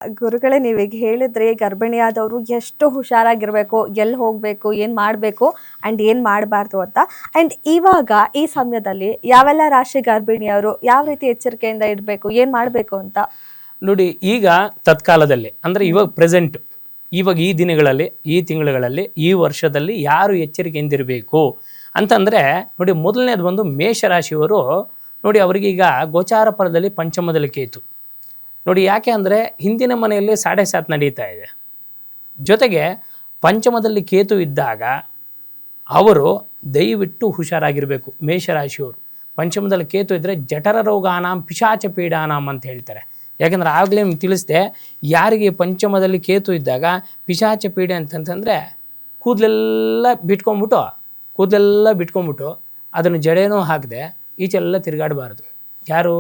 ಗುರುಗಳೇ ನೀವೀಗ ಹೇಳಿದ್ರಿ ಗರ್ಭಿಣಿಯಾದವರು ಎಷ್ಟು ಹುಷಾರಾಗಿರ್ಬೇಕು, ಎಲ್ಲಿ ಹೋಗಬೇಕು, ಏನು ಮಾಡಬೇಕು ಆ್ಯಂಡ್ ಏನು ಮಾಡಬಾರ್ದು ಅಂತ. ಆ್ಯಂಡ್ ಇವಾಗ ಈ ಸಮಯದಲ್ಲಿ ಯಾವೆಲ್ಲ ರಾಶಿ ಗರ್ಭಿಣಿಯವರು ಯಾವ ರೀತಿ ಎಚ್ಚರಿಕೆಯಿಂದ ಇಡಬೇಕು, ಏನು ಮಾಡಬೇಕು ಅಂತ? ನೋಡಿ, ಈಗ ತತ್ಕಾಲದಲ್ಲಿ ಅಂದರೆ ಇವಾಗ ಪ್ರೆಸೆಂಟ್, ಇವಾಗ ಈ ದಿನಗಳಲ್ಲಿ, ಈ ತಿಂಗಳುಗಳಲ್ಲಿ, ಈ ವರ್ಷದಲ್ಲಿ ಯಾರು ಎಚ್ಚರಿಕೆಯಿಂದಿರಬೇಕು ಅಂತಂದರೆ ನೋಡಿ, ಮೊದಲನೇದು ಬಂದು ಮೇಷರಾಶಿಯವರು. ನೋಡಿ, ಅವರಿಗೆ ಈಗ ಗೋಚಾರ ಫಲದಲ್ಲಿ ಪಂಚಮದಲ್ಲಿ ಕೇತು. ನೋಡಿ, ಯಾಕೆ ಅಂದರೆ ಹಿಂದಿನ ಮನೆಯಲ್ಲಿ 7.5 ನಡೀತಾ ಇದೆ, ಜೊತೆಗೆ ಪಂಚಮದಲ್ಲಿ ಕೇತು ಇದ್ದಾಗ ಅವರು ದಯವಿಟ್ಟು ಹುಷಾರಾಗಿರಬೇಕು. ಮೇಷರಾಶಿಯವರು ಪಂಚಮದಲ್ಲಿ ಕೇತು ಇದ್ದರೆ ಜಠರ ರೋಗಾನಾಂ ಪಿಶಾಚ ಪೀಡಾನಾಂ ಅಂತ ಹೇಳ್ತಾರೆ. ಯಾಕೆಂದರೆ ಆಗಲೇ ನಿಮ್ಗೆ ತಿಳಿಸಿದೆ, ಯಾರಿಗೆ ಪಂಚಮದಲ್ಲಿ ಕೇತು ಇದ್ದಾಗ ಪಿಶಾಚ ಪೀಡೆ ಅಂತಂತಂದರೆ ಕೂದಲೆಲ್ಲ ಬಿಟ್ಕೊಂಬಿಟ್ಟು ಅದನ್ನು ಜಡೆನೂ ಹಾಕದೆ ಈಚೆಲ್ಲ ತಿರುಗಾಡಬಾರ್ದು. ಯಾರು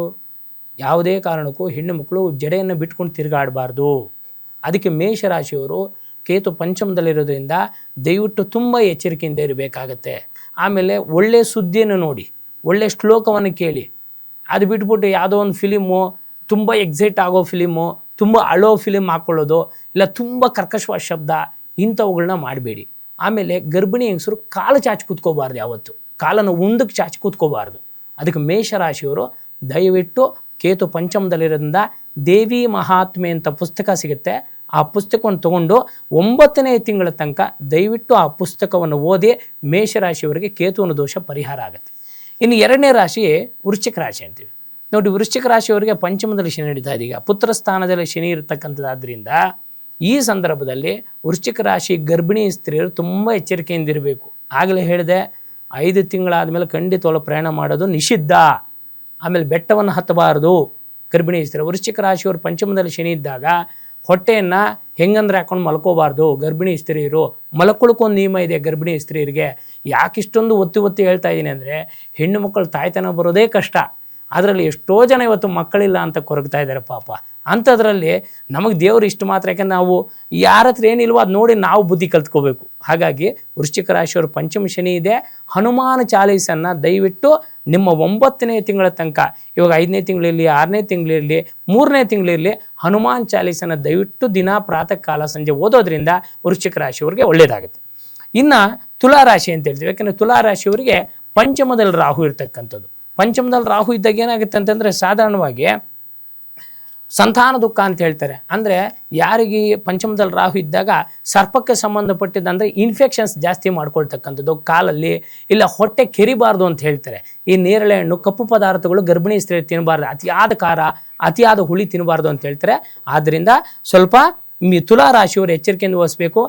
ಯಾವುದೇ ಕಾರಣಕ್ಕೂ ಹೆಣ್ಣು ಮಕ್ಕಳು ಜಡೆಯನ್ನು ಬಿಟ್ಕೊಂಡು ತಿರುಗಾಡಬಾರ್ದು. ಅದಕ್ಕೆ ಮೇಷರಾಶಿಯವರು ಕೇತು ಪಂಚಮದಲ್ಲಿರೋದ್ರಿಂದ ದಯವಿಟ್ಟು ತುಂಬ ಎಚ್ಚರಿಕೆಯಿಂದ ಇರಬೇಕಾಗತ್ತೆ. ಆಮೇಲೆ ಒಳ್ಳೆಯ ಸುದ್ದಿಯನ್ನು ನೋಡಿ, ಒಳ್ಳೆಯ ಶ್ಲೋಕವನ್ನು ಕೇಳಿ, ಅದು ಬಿಟ್ಬಿಟ್ಟು ಯಾವುದೋ ಒಂದು ಫಿಲಿಮು, ತುಂಬ ಎಕ್ಸೈಟ್ ಆಗೋ ಫಿಲಿಮು, ತುಂಬ ಅಳೋ ಫಿಲಿಮ್ ಹಾಕ್ಕೊಳ್ಳೋದು, ಇಲ್ಲ ತುಂಬ ಕರ್ಕಶವಾದ ಶಬ್ದ, ಇಂಥವುಗಳನ್ನ ಮಾಡಬೇಡಿ. ಆಮೇಲೆ ಗರ್ಭಿಣಿ ಹೆಂಗಸರು ಕಾಲು ಚಾಚಿ ಕೂತ್ಕೋಬಾರ್ದು, ಯಾವತ್ತು ಕಾಲನ್ನು ಮುಂದಕ್ಕೆ ಚಾಚಿ ಕೂತ್ಕೋಬಾರ್ದು. ಅದಕ್ಕೆ ಮೇಷರಾಶಿಯವರು ದಯವಿಟ್ಟು ಕೇತು ಪಂಚಮದಲ್ಲಿರೋದ್ರಿಂದ ದೇವಿ ಮಹಾತ್ಮೆ ಅಂತ ಪುಸ್ತಕ ಸಿಗುತ್ತೆ, ಆ ಪುಸ್ತಕವನ್ನು ತೊಗೊಂಡು 9ನೇ ತಿಂಗಳ ತನಕ ದಯವಿಟ್ಟು ಆ ಪುಸ್ತಕವನ್ನು ಓದಿ ಮೇಷರಾಶಿಯವರಿಗೆ ಕೇತುವಿನ ದೋಷ ಪರಿಹಾರ ಆಗುತ್ತೆ. ಇನ್ನು 2ನೇ ರಾಶಿ ವೃಶ್ಚಿಕ ರಾಶಿ ಅಂತೀವಿ. ನೋಡಿ, ವೃಶ್ಚಿಕ ರಾಶಿಯವರಿಗೆ ಪಂಚಮದಲ್ಲಿ ಶನಿ ನಡೀತಾ ಇದೆ. ಈಗ ಪುತ್ರ ಸ್ಥಾನದಲ್ಲಿ ಶನಿ ಇರತಕ್ಕಂಥದ್ದಾದ್ರಿಂದ ಈ ಸಂದರ್ಭದಲ್ಲಿ ವೃಶ್ಚಿಕ ರಾಶಿ ಗರ್ಭಿಣಿ ಸ್ತ್ರೀಯರು ತುಂಬ ಎಚ್ಚರಿಕೆಯಿಂದಿರಬೇಕು. ಆಗಲೇ ಹೇಳಿದೆ, 5 ತಿಂಗಳಾದಮೇಲೆ ಖಂಡಿತವಾಗ್ಲೂ ಪ್ರಯಾಣ ಮಾಡೋದು ನಿಷಿದ್ಧ. ಆಮೇಲೆ ಬೆಟ್ಟವನ್ನು ಹತ್ತಬಾರದು ಗರ್ಭಿಣಿ ಸ್ತ್ರೀ. ವೃಶ್ಚಿಕ ರಾಶಿಯವರು ಪಂಚಮದಲ್ಲಿ ಶನಿ ಇದ್ದಾಗ ಹೊಟ್ಟೆಯನ್ನು ಹೆಂಗಂದ್ರೆ ಹಾಕೊಂಡು ಮಲ್ಕೋಬಾರ್ದು ಗರ್ಭಿಣಿ ಸ್ತ್ರೀಯರು. ಮಲ್ಕೊಳ್ಳೋಕ್ಕೊಂದು ನಿಯಮ ಇದೆ ಗರ್ಭಿಣಿ ಸ್ತ್ರೀಯರಿಗೆ. ಯಾಕಿಷ್ಟೊಂದು ಒತ್ತಿ ಹೇಳ್ತಾ ಇದ್ದೀನಿ ಅಂದರೆ, ಹೆಣ್ಣು ಮಕ್ಕಳು ತಾಯ್ತನ ಬರೋದೇ ಕಷ್ಟ. ಅದರಲ್ಲಿ ಎಷ್ಟೋ ಜನ ಇವತ್ತು ಮಕ್ಕಳಿಲ್ಲ ಅಂತ ಕೊರಗ್ತಾ ಇದ್ದಾರೆ ಪಾಪ. ಅಂಥದ್ರಲ್ಲಿ ನಮಗೆ ದೇವರು ಇಷ್ಟು ಮಾತ್ರ, ಯಾಕೆಂದ್ರೆ ನಾವು ಯಾರ ಹತ್ರ ಏನಿಲ್ವೋ ಅದು ನೋಡಿ ನಾವು ಬುದ್ಧಿ ಕಲ್ತ್ಕೋಬೇಕು. ಹಾಗಾಗಿ ವೃಶ್ಚಿಕ ರಾಶಿಯವರು ಪಂಚಮ ಶನಿ ಇದೆ. ಹನುಮಾನ ಚಾಲೀಸನ್ನು ದಯವಿಟ್ಟು ನಿಮ್ಮ 9ನೇ ತಿಂಗಳ ತನಕ, ಇವಾಗ 5ನೇ ತಿಂಗಳಿರಲಿ, 6ನೇ ತಿಂಗಳಿರಲಿ, 3ನೇ ತಿಂಗಳಿರಲಿ, ಹನುಮಾನ್ ಚಾಲೀಸನ್ನು ದಯವಿಟ್ಟು ದಿನ ಪ್ರಾತಃ ಕಾಲ ಸಂಜೆ ಓದೋದ್ರಿಂದ ವೃಶ್ಚಿಕ ರಾಶಿಯವರಿಗೆ ಒಳ್ಳೆಯದಾಗುತ್ತೆ. ಇನ್ನು ತುಲಾರಾಶಿ ಅಂತ ಹೇಳ್ತೀವಿ. ಯಾಕೆಂದರೆ ತುಲಾರಾಶಿಯವರಿಗೆ ಪಂಚಮದಲ್ಲಿ ರಾಹು ಇರ್ತಕ್ಕಂಥದ್ದು. ಪಂಚಮದಲ್ಲಿ ರಾಹು ಇದ್ದಾಗ ಏನಾಗುತ್ತೆ ಅಂತಂದರೆ ಸಾಧಾರಣವಾಗಿ ಸಂತಾನ ದುಃಖ ಅಂತ ಹೇಳ್ತಾರೆ. ಅಂದರೆ ಯಾರಿಗೆ ಪಂಚಮದಲ್ಲಿ ರಾಹು ಇದ್ದಾಗ ಸರ್ಪಕ್ಕೆ ಸಂಬಂಧಪಟ್ಟಿದ್ದಂದರೆ ಇನ್ಫೆಕ್ಷನ್ಸ್ ಜಾಸ್ತಿ ಮಾಡ್ಕೊಳ್ತಕ್ಕಂಥದ್ದು, ಕಾಲಲ್ಲಿ ಇಲ್ಲ ಹೊಟ್ಟೆ ಕೆರಿಬಾರ್ದು ಅಂತ ಹೇಳ್ತಾರೆ. ಈ ನೇರಳೆ ಹಣ್ಣು, ಕಪ್ಪು ಪದಾರ್ಥಗಳು ಗರ್ಭಿಣಿ ಸ್ತ್ರೀ ತಿನ್ನಬಾರ್ದು, ಅತಿಯಾದ ಖಾರ, ಅತಿಯಾದ ಹುಳಿ ತಿನ್ನಬಾರ್ದು ಅಂತ ಹೇಳ್ತಾರೆ. ಆದ್ದರಿಂದ ಸ್ವಲ್ಪ ತುಲಾರಾಶಿಯವರು ಎಚ್ಚರಿಕೆಯಿಂದ ವಹಿಸಬೇಕು.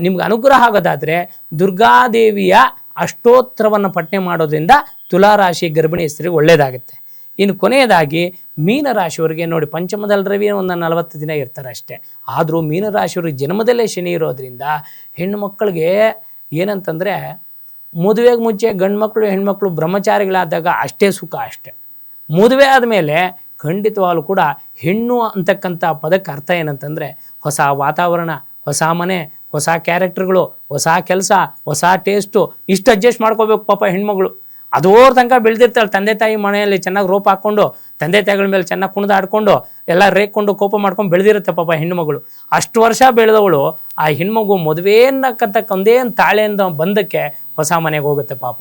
ನಿಮ್ಗೆ ಅನುಗ್ರಹ ಆಗೋದಾದರೆ ದುರ್ಗಾದೇವಿಯ ಅಷ್ಟೋತ್ತರವನ್ನು ಪಠನೆ ಮಾಡೋದ್ರಿಂದ ತುಲಾರಾಶಿ ಗರ್ಭಿಣಿ ಸ್ತ್ರೀಗೆ ಒಳ್ಳೆಯದಾಗುತ್ತೆ. ಇನ್ನು ಕೊನೆಯದಾಗಿ ಮೀನರಾಶಿಯವರಿಗೆ ನೋಡಿ, ಪಂಚಮದಲ್ಲಿ ರವಿ ಒಂದು 40 ದಿನ ಇರ್ತಾರೆ ಅಷ್ಟೇ. ಆದರೂ ಮೀನರಾಶಿಯವ್ರಿಗೆ ಜನ್ಮದಲ್ಲೇ ಶನಿ ಇರೋದ್ರಿಂದ ಹೆಣ್ಣು ಮಕ್ಕಳಿಗೆ ಏನಂತಂದರೆ, ಮದುವೆಗೆ ಮುಂಚೆ ಗಂಡು ಮಕ್ಕಳು ಹೆಣ್ಮಕ್ಳು ಬ್ರಹ್ಮಚಾರಿಗಳಾದಾಗ ಅಷ್ಟೇ ಸುಖ ಅಷ್ಟೇ. ಮದುವೆ ಆದಮೇಲೆ ಖಂಡಿತವಾಗ್ಲೂ ಕೂಡ ಹೆಣ್ಣು ಅಂತಕ್ಕಂಥ ಪದಕ್ಕೆ ಅರ್ಥ ಏನಂತಂದರೆ ಹೊಸ ವಾತಾವರಣ, ಹೊಸ ಮನೆ, ಹೊಸ ಕ್ಯಾರೆಕ್ಟರ್ಗಳು, ಹೊಸ ಕೆಲಸ, ಹೊಸ ಟೇಸ್ಟು, ಇಷ್ಟು ಅಡ್ಜಸ್ಟ್ ಮಾಡ್ಕೋಬೇಕು ಪಾಪ ಹೆಣ್ಮಗಳು. ಅದೋರ್ ತನಕ ಬೆಳೆದಿರ್ತಾಳೆ, ತಂದೆ ತಾಯಿ ಮನೆಯಲ್ಲಿ ಚೆನ್ನಾಗಿ ರೋಪ್ ಹಾಕ್ಕೊಂಡು, ತಂದೆ ತಾಯಿಗಳ ಮೇಲೆ ಚೆನ್ನಾಗಿ ಕುಣಿದಾಡ್ಕೊಂಡು, ಎಲ್ಲ ರೇಕ್ಕೊಂಡು ಕೋಪ ಮಾಡ್ಕೊಂಡು ಬೆಳೆದಿರುತ್ತೆ ಪಾಪ ಹೆಣ್ಣುಮಗಳು. ಅಷ್ಟು ವರ್ಷ ಬೆಳೆದವಳು ಆ ಹೆಣ್ಮಗು ಮದುವೆ ಅನ್ನಕ್ಕಂತಕ್ಕ ಒಂದೇನು ತಾಳೆಯಿಂದ ಬಂದಕ್ಕೆ ಹೊಸ ಮನೆಗೆ ಹೋಗುತ್ತೆ ಪಾಪ.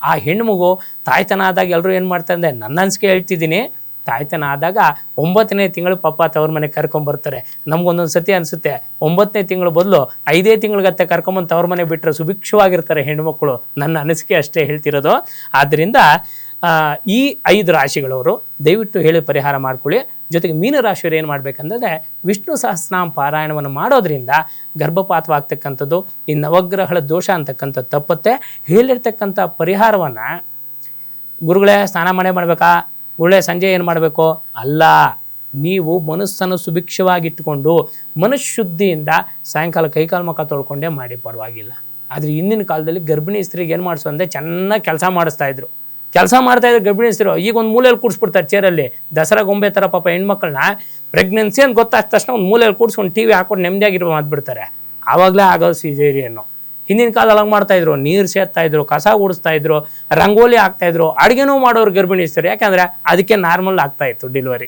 ಆ ಹೆಣ್ಮಗು ತಾಯ್ತನ ಆದಾಗ ಎಲ್ಲರೂ ಏನು ಮಾಡ್ತಾರೆ, ನನ್ನ ಅನಿಸಿಕೆ ಹೇಳ್ತಿದ್ದೀನಿ, ತಾಯ್ತನ ಆದಾಗ 9ನೇ ತಿಂಗಳು ಪಾಪ ತವ್ರ ಮನೆಗೆ ಕರ್ಕೊಂಬರ್ತಾರೆ. ನಮ್ಗೊಂದೊಂದು ಸತಿ ಅನಿಸುತ್ತೆ, 9ನೇ ತಿಂಗಳು ಬದಲು 5 ತಿಂಗಳಿಗತ್ತೆ ಕರ್ಕೊಂಬಂದು ತವ್ರ ಮನೆ ಬಿಟ್ಟರೆ ಸುಭಿಕ್ಷವಾಗಿರ್ತಾರೆ ಹೆಣ್ಮಕ್ಳು. ನನ್ನ ಅನಿಸಿಕೆ ಅಷ್ಟೇ ಹೇಳ್ತಿರೋದು. ಆದ್ದರಿಂದ ಈ 5 ರಾಶಿಗಳವರು ದಯವಿಟ್ಟು ಹೇಳಿ ಪರಿಹಾರ ಮಾಡ್ಕೊಳ್ಳಿ. ಜೊತೆಗೆ ಮೀನರಾಶಿಯವರು ಏನು ಮಾಡಬೇಕಂದ್ರೆ, ವಿಷ್ಣು ಸಹಸ್ರನಾಮ ಪಾರಾಯಣವನ್ನು ಮಾಡೋದ್ರಿಂದ ಗರ್ಭಪಾತವಾಗ್ತಕ್ಕಂಥದ್ದು, ಈ ನವಗ್ರಹಗಳ ದೋಷ ಅಂತಕ್ಕಂಥದ್ದು ತಪ್ಪತ್ತೆ. ಹೇಳಿರ್ತಕ್ಕಂಥ ಪರಿಹಾರವನ್ನು ಗುರುಗಳೇ ಸ್ನಾನ ಮಾಡಬೇಕಾ, ಗುರುಗಳೇ ಸಂಜೆ ಏನು ಮಾಡಬೇಕು ಅಲ್ಲ, ನೀವು ಮನಸ್ಸನ್ನು ಸುಭಿಕ್ಷವಾಗಿಟ್ಟುಕೊಂಡು ಮನಃಶುದ್ಧಿಯಿಂದ ಸಾಯಂಕಾಲ ಕೈಕಾಲು ಮುಖ ತೊಳ್ಕೊಂಡೇ ಮಾಡಿ, ಪರವಾಗಿಲ್ಲ. ಆದರೆ ಹಿಂದಿನ ಕಾಲದಲ್ಲಿ ಗರ್ಭಿಣಿ ಸ್ತ್ರೀಗೆ ಏನು ಮಾಡಿಸೋ ಅಂದರೆ ಚೆನ್ನಾಗಿ ಕೆಲಸ ಮಾಡ್ತಾಯಿದ್ರು ಗರ್ಭಿಣಿ ಸ್ತ್ರೀರು. ಈಗ ಒಂದು ಮೂಲೆಯಲ್ಲಿ ಕೂಡಿಸ್ಬಿಡ್ತಾರೆ ಚೇರಲ್ಲಿ, ದಸರಾ ಗೊಂಬೆ ಥರ ಪಾಪ ಹೆಣ್ಮಕ್ಳನ್ನ ಪ್ರೆಗ್ನೆನ್ಸಿ ಅಂತ ಗೊತ್ತಾದ ತಕ್ಷಣ ಒಂದು ಮೂಲೆಯಲ್ಲಿ ಕೂಡಿಸ್ಕೊಂಡು ಟಿ ವಿ ಹಾಕೊಂಡು ನೆಮ್ಮದಿಯಾಗಿರೋ ಮಾಡ್ಬಿಡ್ತಾರೆ. ಆವಾಗಲೇ ಆಗೋದು ಸಿಜೇರಿಯನ್ನು. ಹಿಂದಿನ ಕಾಲದಲ್ಲಿ ಹಂಗೆ ಮಾಡ್ತಾಯಿದ್ರು, ನೀರು ಸೇರ್ತಾಯಿದ್ರು, ಕಸ ಗುಡಿಸ್ತಾಯಿದ್ರು, ರಂಗೋಲಿ ಹಾಕ್ತಾಯಿದ್ರು, ಅಡುಗೆನೂ ಮಾಡೋರು ಗರ್ಭಿಣಿ ಸ್ತ್ರೀರು. ಯಾಕೆಂದರೆ ಅದಕ್ಕೆ ನಾರ್ಮಲ್ ಆಗ್ತಾಯಿತ್ತು ಡೆಲಿವರಿ.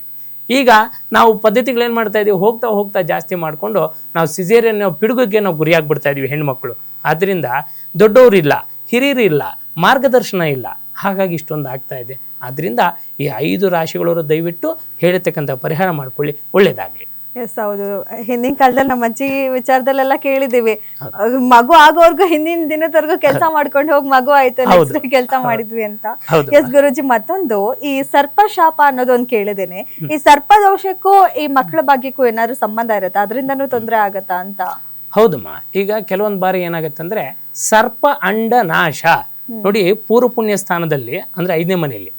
ಈಗ ನಾವು ಪದ್ಧತಿಗಳೇನು ಮಾಡ್ತಾ ಇದೀವಿ, ಹೋಗ್ತಾ ಹೋಗ್ತಾ ಜಾಸ್ತಿ ಮಾಡಿಕೊಂಡು ನಾವು ಸಿಸೇರಿಯನ್ ಪಿಡುಗಿಗೆ ನಾವು ಗುರಿಯಾಗ್ಬಿಡ್ತಾ ಇದೀವಿ ಹೆಣ್ಮಕ್ಳು. ಆದ್ದರಿಂದ ದೊಡ್ಡವರಿಲ್ಲ, ಹಿರಿಯರಿಲ್ಲ, ಮಾರ್ಗದರ್ಶನ ಇಲ್ಲ, ಹಾಗಾಗಿ ಇಷ್ಟೊಂದು ಆಗ್ತಾ ಇದೆ. ಆದ್ದರಿಂದ ಈ 5 ರಾಶಿಗಳವರು ದಯವಿಟ್ಟು ಹೇಳಿರ್ತಕ್ಕಂಥ ಪರಿಹಾರ ಮಾಡ್ಕೊಳ್ಳಿ, ಒಳ್ಳೇದಾಗಲಿ. ಎಸ್, ಹೌದು. ಹಿಂದಿನ ಕಾಲದಲ್ಲಿ ನಮ್ಮ ಅಜ್ಜಿ ವಿಚಾರದಲ್ಲೆಲ್ಲ ಕೇಳಿದೀವಿ, ಮಗು ಆಗೋವರ್ಗು ಹಿಂದಿನ ದಿನದವರೆಗೂ ಕೆಲಸ ಮಾಡ್ಕೊಂಡು ಹೋಗಿ ಮಗು ಆಯ್ತು ನೆಕ್ಸ್ಟ್ ಕೆಲಸ ಮಾಡಿದ್ವಿ ಅಂತ. ಎಸ್ ಗುರುಜಿ, ಮತ್ತೊಂದು ಈ ಸರ್ಪ ಶಾಪ ಅನ್ನೋದೊಂದು ಕೇಳಿದ್ದೇನೆ. ಈ ಸರ್ಪ ದೋಷಕ್ಕೂ ಈ ಮಕ್ಕಳ ಭಾಗ್ಯಕ್ಕೂ ಏನಾದ್ರು ಸಂಬಂಧ ಇರುತ್ತಾ? ಅದರಿಂದನೂ ತೊಂದರೆ ಆಗತ್ತಾ ಅಂತ? ಹೌದಮ್ಮ. ಈಗ ಕೆಲವೊಂದು ಬಾರಿ ಏನಾಗುತ್ತೆ ಅಂದ್ರೆ ಸರ್ಪ ಅಂಡ ನಾಶ ನೋಡಿ, ಪೂರ್ವ ಪುಣ್ಯ ಸ್ಥಾನದಲ್ಲಿ ಅಂದ್ರೆ 5ನೇ ಮನೆಯಲ್ಲಿ,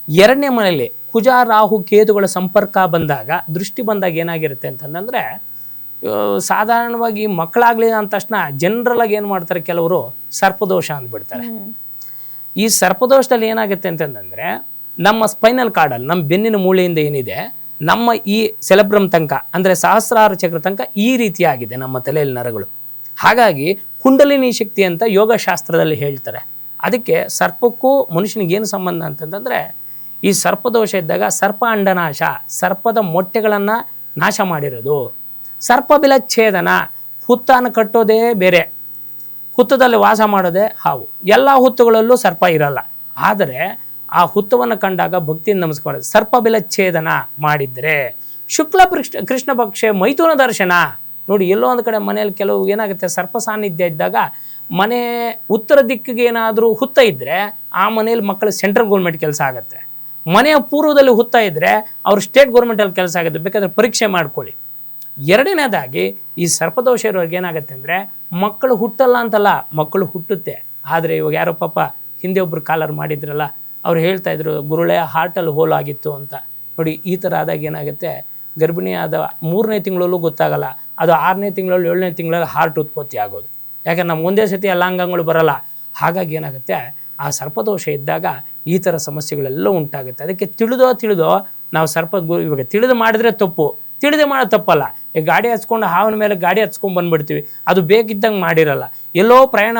2ನೇ ಮನೆಯಲ್ಲಿ ಕುಜ ರಾಹು ಕೇತುಗಳ ಸಂಪರ್ಕ ಬಂದಾಗ, ದೃಷ್ಟಿ ಬಂದಾಗ ಏನಾಗಿರುತ್ತೆ ಅಂತಂದ್ರೆ ಸಾಧಾರಣವಾಗಿ ಮಕ್ಕಳಾಗ್ಲಿಲ್ಲ ಅಂದ ತಕ್ಷಣ ಜನರಲ್ ಆಗಿ ಏನ್ ಮಾಡ್ತಾರೆ, ಕೆಲವರು ಸರ್ಪದೋಷ ಅಂದ್ಬಿಡ್ತಾರೆ. ಈ ಸರ್ಪದೋಷದಲ್ಲಿ ಏನಾಗುತ್ತೆ ಅಂತಂದ್ರೆ ನಮ್ಮ ಸ್ಪೈನಲ್ ಕಾರ್ಡಲ್ಲಿ, ನಮ್ಮ ಬೆನ್ನಿನ ಮೂಳೆಯಿಂದ ಏನಿದೆ, ನಮ್ಮ ಈ ಸೆಲೆಬ್ರಮ್ ತನಕ ಅಂದ್ರೆ ಸಹಸ್ರಾರ ಚಕ್ರ ತನಕ ಈ ರೀತಿಯಾಗಿದೆ ನಮ್ಮ ತಲೆಯಲ್ಲಿ ನರಗಳು. ಹಾಗಾಗಿ ಕುಂಡಲಿನಿ ಶಕ್ತಿ ಅಂತ ಯೋಗಶಾಸ್ತ್ರದಲ್ಲಿ ಹೇಳ್ತಾರೆ. ಅದಕ್ಕೆ ಸರ್ಪಕ್ಕೂ ಮನುಷ್ಯನಿಗೆ ಏನು ಸಂಬಂಧ ಅಂತಂದ್ರೆ, ಈ ಸರ್ಪದೋಷ ಇದ್ದಾಗ ಸರ್ಪ ಅಂಡನಾಶ, ಸರ್ಪದ ಮೊಟ್ಟೆಗಳನ್ನು ನಾಶ ಮಾಡಿರೋದು. ಸರ್ಪ ಬಿಲಚ್ಛೇದನ, ಹುತ್ತನ್ನು ಕಟ್ಟೋದೇ ಬೇರೆ, ಹುತ್ತದಲ್ಲಿ ವಾಸ ಮಾಡೋದೇ ಹಾವು. ಎಲ್ಲ ಹುತ್ತುಗಳಲ್ಲೂ ಸರ್ಪ ಇರಲ್ಲ, ಆದರೆ ಆ ಹುತ್ತವನ್ನು ಕಂಡಾಗ ಭಕ್ತಿಯಿಂದ ನಮಸ್ಕಾರ. ಸರ್ಪ ಬಿಲಚ್ಛೇದನ ಮಾಡಿದ್ರೆ ಶುಕ್ಲ ಕೃಷ್ಣ ಪಕ್ಷ ಮೈಥುನ ದರ್ಶನ. ನೋಡಿ, ಎಲ್ಲೋ ಒಂದು ಕಡೆ ಮನೆಯಲ್ಲಿ ಕೆಲವು ಏನಾಗುತ್ತೆ, ಸರ್ಪ ಸಾನ್ನಿಧ್ಯ ಇದ್ದಾಗ ಮನೆ ಉತ್ತರ ದಿಕ್ಕಿಗೆ ಏನಾದರೂ ಹುತ್ತ ಇದ್ದರೆ ಆ ಮನೆಯಲ್ಲಿ ಮಕ್ಕಳು ಸೆಂಟ್ರಲ್ ಗೌರ್ಮೆಂಟ್ ಕೆಲಸ ಆಗುತ್ತೆ. ಮನೆಯ ಪೂರ್ವದಲ್ಲಿ ಹುತ್ತ ಇದ್ದರೆ ಅವ್ರು ಸ್ಟೇಟ್ ಗೌರ್ಮೆಂಟಲ್ಲಿ ಕೆಲಸ ಆಗುತ್ತೆ, ಬೇಕಾದ್ರೆ ಪರೀಕ್ಷೆ ಮಾಡ್ಕೊಳ್ಳಿ. ಎರಡನೇದಾಗಿ ಈ ಸರ್ಪದೋಷ ಇರೋರಿಗೆ ಏನಾಗುತ್ತೆ ಅಂದರೆ, ಮಕ್ಕಳು ಹುಟ್ಟಲ್ಲ ಅಂತಲ್ಲ, ಮಕ್ಕಳು ಹುಟ್ಟುತ್ತೆ. ಆದರೆ ಇವಾಗ ಯಾರೋ ಪಾಪ ಹಿಂದೆ ಒಬ್ರು ಕಾಲರ್ ಮಾಡಿದ್ರಲ್ಲ, ಅವ್ರು ಹೇಳ್ತಾ ಇದ್ರು ಗುರುಳೆ ಹಾರ್ಟಲ್ಲಿ ಹೋಲ್ ಆಗಿತ್ತು ಅಂತ. ನೋಡಿ, ಈ ಥರ ಆದಾಗ ಏನಾಗುತ್ತೆ, ಗರ್ಭಿಣಿ ಆದ 3ನೇ ತಿಂಗಳಲ್ಲೂ ಗೊತ್ತಾಗಲ್ಲ, ಅದು 6ನೇ ತಿಂಗಳಲ್ಲಿ 7ನೇ ತಿಂಗಳಲ್ಲಿ ಹಾರ್ಟ್ ಉತ್ಪತ್ತಿ ಆಗೋದು. ಯಾಕಂದ್ರೆ ನಮ್ಮ ಒಂದೇ ಸತಿ ಎಲ್ಲ ಅಂಗಗಳು ಬರಲ್ಲ. ಹಾಗಾಗಿ ಏನಾಗುತ್ತೆ, ಆ ಸರ್ಪದೋಷ ಇದ್ದಾಗ ಈ ಥರ ಸಮಸ್ಯೆಗಳೆಲ್ಲ ಉಂಟಾಗುತ್ತೆ. ಅದಕ್ಕೆ ತಿಳಿದೋ ನಾವು ಇವಾಗ ತಿಳಿದು ಮಾಡಿದ್ರೆ ತಪ್ಪು, ತಿಳಿದೇ ಮಾಡೋದು ತಪ್ಪಲ್ಲ. ಈ ಗಾಡಿ ಹಚ್ಕೊಂಡು ಹಾವಿನ ಮೇಲೆ ಗಾಡಿ ಹಚ್ಕೊಂಡು ಬಂದ್ಬಿಡ್ತೀವಿ, ಅದು ಬೇಕಿದ್ದಂಗೆ ಮಾಡಿರಲ್ಲ. ಎಲ್ಲೋ ಪ್ರಯಾಣ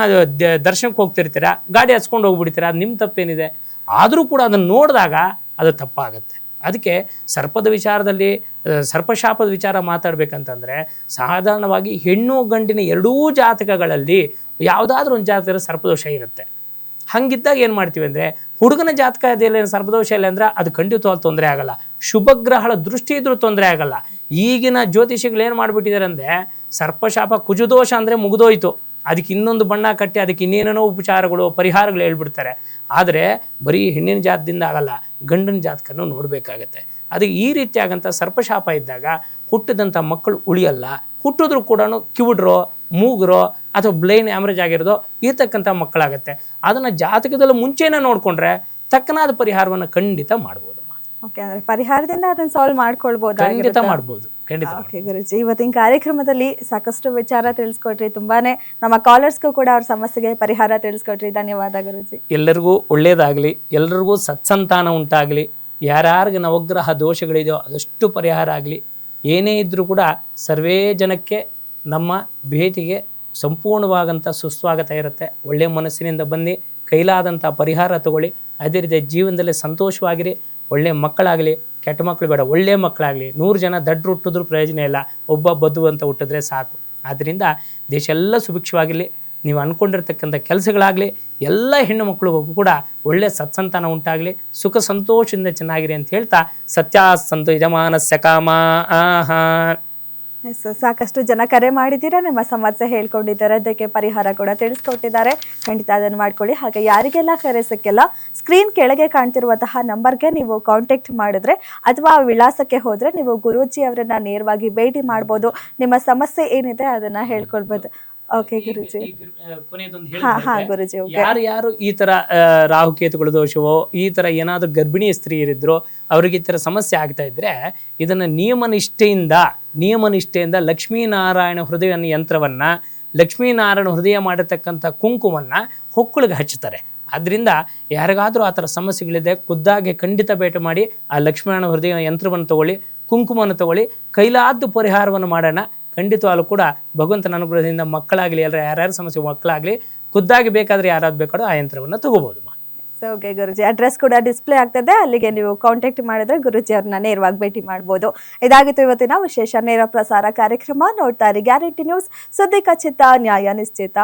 ದರ್ಶನಕ್ಕೆ ಹೋಗ್ತಿರ್ತೀರ, ಗಾಡಿ ಹಚ್ಕೊಂಡು ಹೋಗ್ಬಿಡ್ತೀರ, ಅದು ನಿಮ್ಮ ತಪ್ಪೇನಿದೆ? ಆದರೂ ಕೂಡ ಅದನ್ನು ನೋಡಿದಾಗ ಅದು ತಪ್ಪಾಗುತ್ತೆ. ಅದಕ್ಕೆ ಸರ್ಪದ ವಿಚಾರದಲ್ಲಿ, ಸರ್ಪಶಾಪದ ವಿಚಾರ ಮಾತಾಡ್ಬೇಕಂತಂದರೆ ಸಾಧಾರಣವಾಗಿ ಹೆಣ್ಣು ಗಂಡಿನ ಎರಡೂ ಜಾತಕಗಳಲ್ಲಿ ಯಾವುದಾದ್ರೂ ಒಂದು ಜಾತಕದಲ್ಲಿ ಸರ್ಪದೋಷ ಇರುತ್ತೆ. ಹಂಗಿದ್ದಾಗ ಏನು ಮಾಡ್ತೀವಿ ಅಂದರೆ, ಹುಡುಗನ ಜಾತಕದಲ್ಲಿ ಸರ್ಪದೋಷ ಇಲ್ಲ ಅಂದ್ರೆ ಅದು ಖಂಡಿತವಾಗಿ ತೊಂದರೆ ಆಗಲ್ಲ. ಶುಭಗ್ರಹಗಳ ದೃಷ್ಟಿ ಇದ್ರೂ ತೊಂದರೆ ಆಗಲ್ಲ. ಈಗಿನ ಜ್ಯೋತಿಷಿಗಳು ಏನು ಮಾಡಿಬಿಟ್ಟಿದ್ದಾರೆ ಅಂದರೆ, ಸರ್ಪಶಾಪ ಕುಜುದೋಷ ಅಂದರೆ ಮುಗಿದೋಯ್ತು, ಅದಕ್ಕೆ ಇನ್ನೊಂದು ಬಣ್ಣ ಕಟ್ಟಿ ಅದಕ್ಕೆ ಇನ್ನೇನೇನೋ ಉಪಚಾರಗಳು ಪರಿಹಾರಗಳು ಹೇಳ್ಬಿಡ್ತಾರೆ. ಆದರೆ ಬರೀ ಹೆಣ್ಣಿನ ಜಾತದಿಂದ ಆಗಲ್ಲ, ಗಂಡನ ಜಾತಕನೂ ನೋಡಬೇಕಾಗತ್ತೆ. ಅದಕ್ಕೆ ಈ ರೀತಿಯಾಗಂಥ ಸರ್ಪಶಾಪ ಇದ್ದಾಗ ಹುಟ್ಟಿದಂಥ ಮಕ್ಕಳು ಉಳಿಯಲ್ಲ. ಹುಟ್ಟಿದ್ರು ಕೂಡ ಕಿವುಡ್ರೋ, ಮೂಗ್ರೋ ಅಥವಾ ಬ್ಲೈನ್ ಆಮ್ರೇಜ್ ಆಗಿರೋದೋ ಇರ್ತಕ್ಕಂಥ ಮಕ್ಕಳಾಗತ್ತೆ. ಅದನ್ನು ಜಾತಕದಲ್ಲಿ ಮುಂಚೆನೇ ನೋಡಿಕೊಂಡ್ರೆ ತಕ್ಕನಾದ ಪರಿಹಾರವನ್ನು ಖಂಡಿತ ಮಾಡ್ಬೋದು. ಓಕೆ, ಅಂದರೆ ಪರಿಹಾರದಿಂದ ಅದನ್ನು ಸಾಲ್ವ್ ಮಾಡ್ಕೊಳ್ಬೋದು, ಖಂಡಿತ ಮಾಡ್ಬೋದು, ಖಂಡಿತ. ಓಕೆ ಗುರುಜಿ, ಇವತ್ತಿನ ಕಾರ್ಯಕ್ರಮದಲ್ಲಿ ಸಾಕಷ್ಟು ವಿಚಾರ ತಿಳಿಸ್ಕೊಟ್ರಿ. ತುಂಬಾನೇ ನಮ್ಮ ಕಾಲರ್ಸ್ಗೂ ಕೂಡ ಅವ್ರ ಸಮಸ್ಯೆಗೆ ಪರಿಹಾರ ತಿಳಿಸ್ಕೊಟ್ರಿ. ಧನ್ಯವಾದ ಗುರುಜಿ. ಎಲ್ಲರಿಗೂ ಒಳ್ಳೇದಾಗಲಿ, ಎಲ್ಲರಿಗೂ ಸತ್ಸಂತಾನ ಉಂಟಾಗಲಿ. ಯಾರ್ಯಾರಿಗೆ ನವಗ್ರಹ ದೋಷಗಳಿದೆಯೋ ಅದಷ್ಟು ಪರಿಹಾರ ಆಗಲಿ. ಏನೇ ಇದ್ದರೂ ಕೂಡ ಸರ್ವೇ ಜನಕ್ಕೆ ನಮ್ಮ ಭೇಟಿಗೆ ಸಂಪೂರ್ಣವಾದಂಥ ಸುಸ್ವಾಗತ ಇರುತ್ತೆ. ಒಳ್ಳೆಯ ಮನಸ್ಸಿನಿಂದ ಬನ್ನಿ, ಕೈಲಾದಂಥ ಪರಿಹಾರ ತಗೊಳ್ಳಿ. ಅದೇ ರೀತಿ ಜೀವನದಲ್ಲಿ ಸಂತೋಷವಾಗಿರಿ. ಒಳ್ಳೆಯ ಮಕ್ಕಳಾಗಲಿ, ಕೆಟ್ಟ ಮಕ್ಕಳು ಬೇಡ, ಒಳ್ಳೆಯ ಮಕ್ಕಳಾಗಲಿ. 100 ಜನ ದಡ್ರು ಹುಟ್ಟಿದ್ರೂ ಪ್ರಯೋಜನ ಇಲ್ಲ, ಒಬ್ಬ ಬದ್ದು ಅಂತ ಹುಟ್ಟಿದ್ರೆ ಸಾಕು. ಆದ್ದರಿಂದ ದೇಶ ಎಲ್ಲ ಸುಭಿಕ್ಷವಾಗಿರಲಿ. ನೀವು ಅಂದ್ಕೊಂಡಿರ್ತಕ್ಕಂಥ ಕೆಲಸಗಳಾಗಲಿ, ಎಲ್ಲ ಹೆಣ್ಣು ಮಕ್ಕಳಿಗೂ ಕೂಡ ಒಳ್ಳೆಯ ಸತ್ಸಂತಾನ ಉಂಟಾಗಲಿ, ಸುಖ ಸಂತೋಷದಿಂದ ಚೆನ್ನಾಗಿರಿ ಅಂತ ಹೇಳ್ತಾ, ಸತ್ಯಾಸಂತು ಯಜಮಾನಸ್ಯ ಕಾಮ. ಸಾಕಷ್ಟು ಜನ ಕರೆ ಮಾಡಿದ್ದೀರಾ, ನಿಮ್ಮ ಸಮಸ್ಯೆ ಹೇಳ್ಕೊಂಡಿದ್ದಾರೆ, ಅದಕ್ಕೆ ಪರಿಹಾರ ಕೂಡ ತಿಳಿಸ್ಕೊಟ್ಟಿದ್ದಾರೆ. ಖಂಡಿತ ಅದನ್ನು ಮಾಡ್ಕೊಳ್ಳಿ. ಹಾಗೆ ಯಾರಿಗೆಲ್ಲ ಕರೆ ಸಿಕ್ಕಿಲ್ಲ, ಸ್ಕ್ರೀನ್ ಕೆಳಗೆ ಕಾಣ್ತಿರುವಂತಹ ನಂಬರ್ಗೆ ನೀವು ಕಾಂಟ್ಯಾಕ್ಟ್ ಮಾಡಿದ್ರೆ ಅಥವಾ ವಿಳಾಸಕ್ಕೆ ಹೋದರೆ ನೀವು ಗುರೂಜಿ ಅವರನ್ನ ನೇರವಾಗಿ ಭೇಟಿ ಮಾಡ್ಬೋದು. ನಿಮ್ಮ ಸಮಸ್ಯೆ ಏನಿದೆ ಅದನ್ನ ಹೇಳ್ಕೊಳ್ಬೋದು. ಓಕೆ ಗುರುಜಿ. ಗುರುಜಿ, ಯಾರು ಈ ತರ ರಾಹುಕೇತುಗಳ ದೋಷವೋ, ಈ ತರ ಏನಾದ್ರು ಗರ್ಭಿಣಿ ಸ್ತ್ರೀಯರಿದ್ರು ಅವ್ರಿಗೆ ಈ ತರ ಸಮಸ್ಯೆ ಆಗ್ತಾ ಇದ್ರೆ, ಇದನ್ನ ನಿಯಮನಿಷ್ಠೆಯಿಂದ ಲಕ್ಷ್ಮೀನಾರಾಯಣ ಹೃದಯ ಯಂತ್ರವನ್ನ, ಲಕ್ಷ್ಮೀನಾರಾಯಣ ಹೃದಯ ಮಾಡಿರ್ತಕ್ಕಂಥ ಕುಂಕುಮನ್ನ ಹೊಕ್ಕಳಿಗೆ ಹಚ್ಚುತ್ತಾರೆ. ಆದ್ರಿಂದ ಯಾರಿಗಾದ್ರೂ ಆ ಥರ ಸಮಸ್ಯೆಗಳಿದೆ, ಖುದ್ದಾಗಿ ಖಂಡಿತ ಭೇಟಿ ಮಾಡಿ ಆ ಲಕ್ಷ್ಮೀನಾರಾಯಣ ಹೃದಯ ಯಂತ್ರವನ್ನು ತಗೊಳ್ಳಿ, ಕುಂಕುಮವನ್ನು ತಗೊಳ್ಳಿ, ಕೈಲಾದ್ದು ಪರಿಹಾರವನ್ನು ಮಾಡೋಣ. ಖಂಡಿತವಾಗ್ಲೂ ಕೂಡ ಭಗವಂತನ ಅನುಗ್ರಹದಿಂದ ಮಕ್ಕಳಾಗಲಿ, ಯಾರ್ಯಾರ ಸಮಸ್ಯೆ ಮಕ್ಕಳಾಗಲಿ, ಖುದ್ದಾಗಿ ಬೇಕಾದರೆ ಯಾರಾದ್ರು ಬೇಕಾದ್ರೂ ಆ ಯಂತ್ರವನ್ನು ತಗೋಬಹುದು. ಓಕೆ ಗುರುಜಿ, ಅಡ್ರೆಸ್ ಕೂಡ ಡಿಸ್ಪ್ಲೇ ಆಗ್ತದೆ, ಅಲ್ಲಿಗೆ ನೀವು ಕಾಂಟ್ಯಾಕ್ಟ್ ಮಾಡಿದ್ರೆ ಗುರುಜಿ ಅವ್ರನ್ನ ನೇರವಾಗಿ ಭೇಟಿ ಮಾಡ್ಬೋದು. ಇದಾಗಿತ್ತು ಇವತ್ತಿನ ವಿಶೇಷ ನೇರ ಪ್ರಸಾರ ಕಾರ್ಯಕ್ರಮ. ನೋಡ್ತಾ ಇರಿ ಗ್ಯಾರಂಟಿ ನ್ಯೂಸ್, ಸುದ್ದಿ ಖಚಿತ, ನ್ಯಾಯ ನಿಶ್ಚಿತ.